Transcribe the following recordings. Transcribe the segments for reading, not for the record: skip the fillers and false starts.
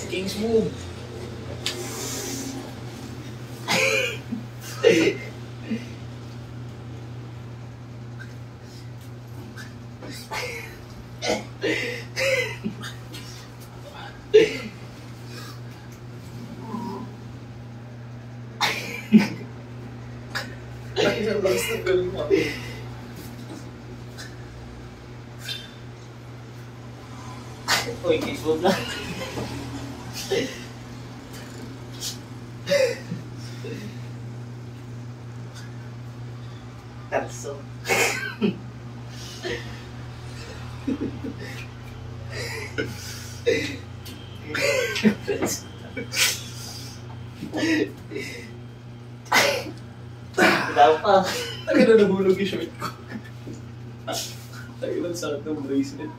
King's move. Ang lakas ng galing mo. Uy, King's move lang. Tarso. Daw pa. Taga na nahulog yung shirt ko. Taga na sakit ng bracelet.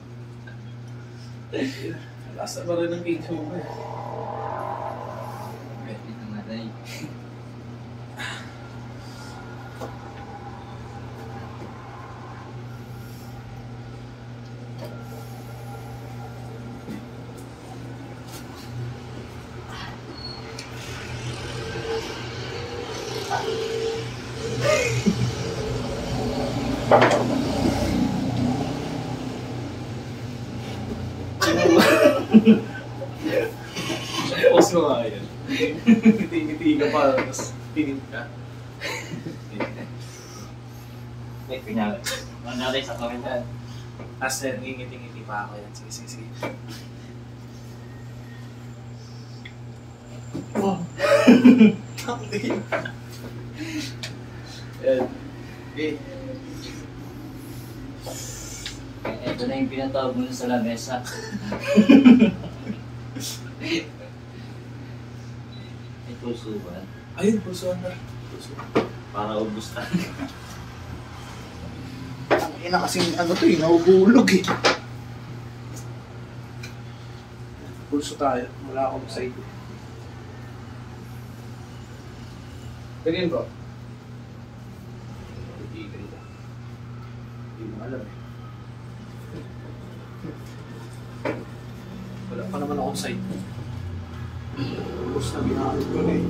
Lasa pa rin ng King's move eh. Pwede na matay. Pause mo nga yan. Ngiti-ngiti ka pa, tapos pinint ka. Wait, kunyari. Kunyari sa comment. As in, ngiti-ngiti pa ako yan. Sige, sige, sige. Wow! Tangin! Yan. Okay. Ito na yung pinatawag mo sa lamesa. May puso ba? Ayun, pulsuhan na. Pulsuhan. Para ubus na. Ang ina kasing ano to eh, nahuhulog eh. Pulso tayo. Wala akong side. Ganyan bro. Hindi mo alam eh. Wala pa naman akong side. Pulso na ginamit ko na eh.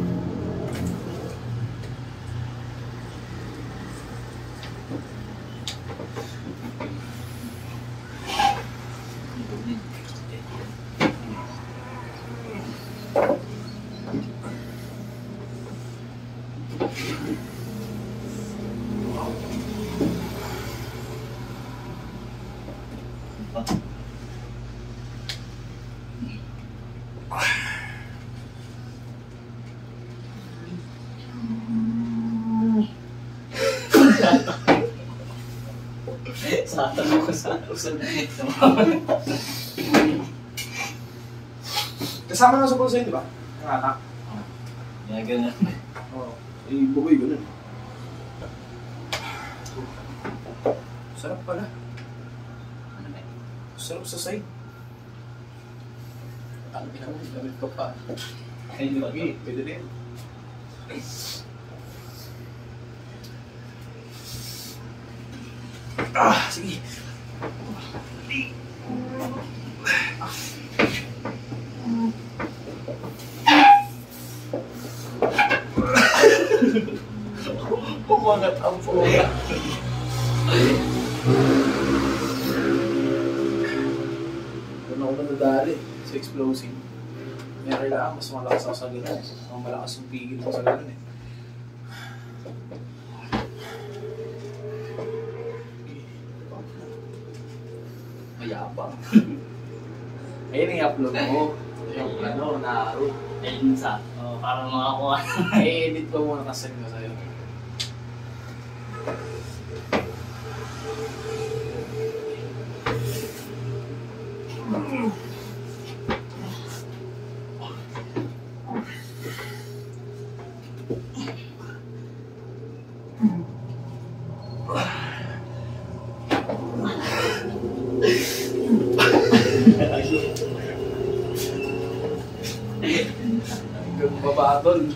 Satan ako sa usan. Kasama na sa pulso yun, di ba? Ang atak. Kaya ganun. Oo. Eh, bukoy ganun. Sarap pala. Ano ba? Sarap sa side. Ang pinamit, gamit ko pa. Ay, di ba? Okay, pwede rin. Ah, sige. Pumangat ang puga. Doon ako nadadali sa explosive. Kaya kailangan mas malakas ako sa gano'n. Mas malakas yung pigil ko sa gano'n eh. Mayabang. Ayun yung i-upload mo. Yung ano, naaro. Ayun sa, parang makakuha. I-edit ko muna kasi ko sa'yo. Hanggang babatol.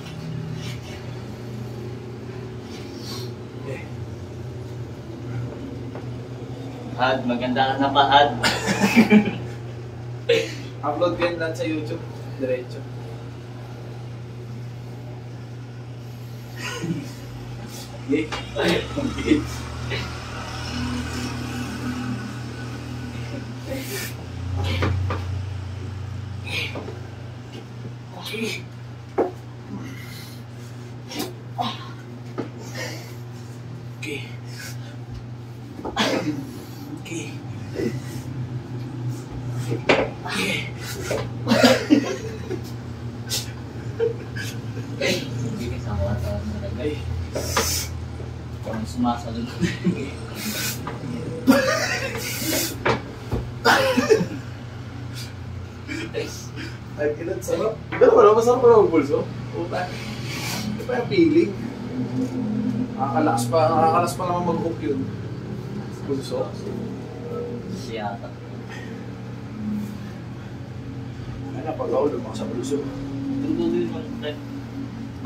Okay. Pahad, maganda na pahad. Upload ko yan lahat sa YouTube. Diretso. Okay. Okay. Okay. Okay. Okay. Hindi kasama ka sa nalagay. Parang sumasalun. Ay, kinat, sarap. Pero wala, masarap pa ng pulso. Puta. Ito pa yung feeling. Nakakalakas pa naman mag-hook yun. Pulso. Siyata. Ay, napagaw, lumang sa pulso. Tutuloy mo.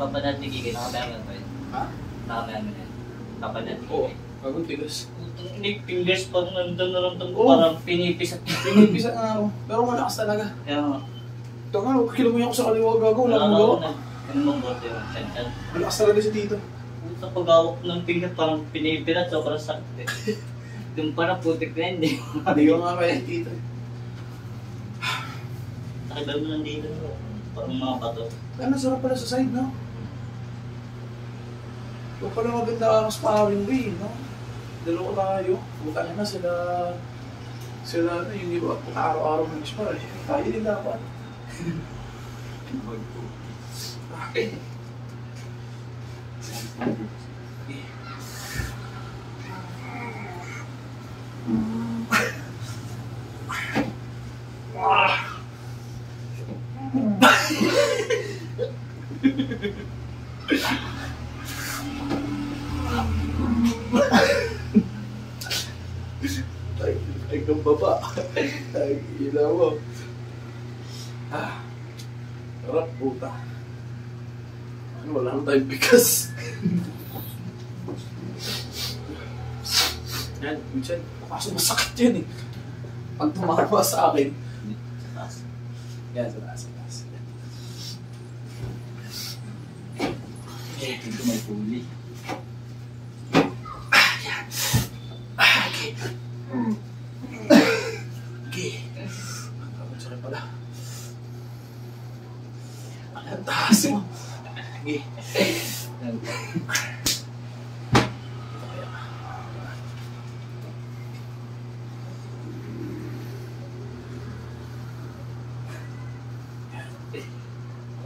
Papanat ni Kiki, nakabayan ko yun. Ha? Nakabayan mo na yun. Papanat ni Oo. Kiki. Bagong tigas. Hindi, fingers pag nandun na rin Oo. parang pinipis at Pinipisa nga ako. Pero malakas talaga. kaya nga. Ito nga, kilumuyan ko sa kaliwa gago. Wala akong gawa. Ano mong bote yung chan-chan? Malakas talaga si Tito. Sa pag-awak ng finger parang pinipilat, sobrang sakit eh. Yung parang putik na hindi. Hindi ko nga kaya si Tito. Nakibal mo lang dito. Parang mga bato. Ano, sarap pala sa side, no? Ito pala maganda ka sparring way, no? Dalawa tayo. Buta na sila... Sila, ano, yung iba, araw-araw mag-spar eh. Tayo din dapat. Okay. Ay, kang baba. Ay, ilaw mo. Sarap, puta. Ano, wala nang tayong bigas. Yan, minsan, kaso masakit yan eh. Pag tumama sa akin. Sa taas. Yan, sa taas, sa taas. Eh, dito may puli. Okay. Okay. Ang sakit pala. Ang taas mo. Okay.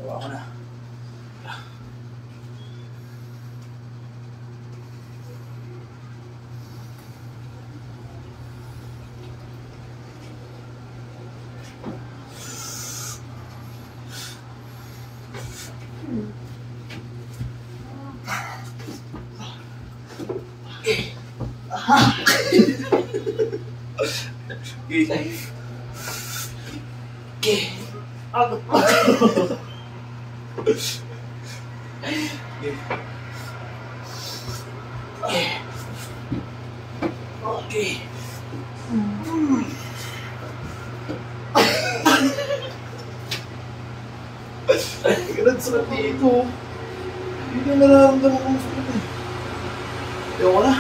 Hawa ko na. Okay. Okay. Agad pa. Okay. Ganun sarap dito. Hindi na nararamdaman kong sakit eh. Ayoko na.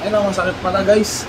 Ayun ang masakit pala guys.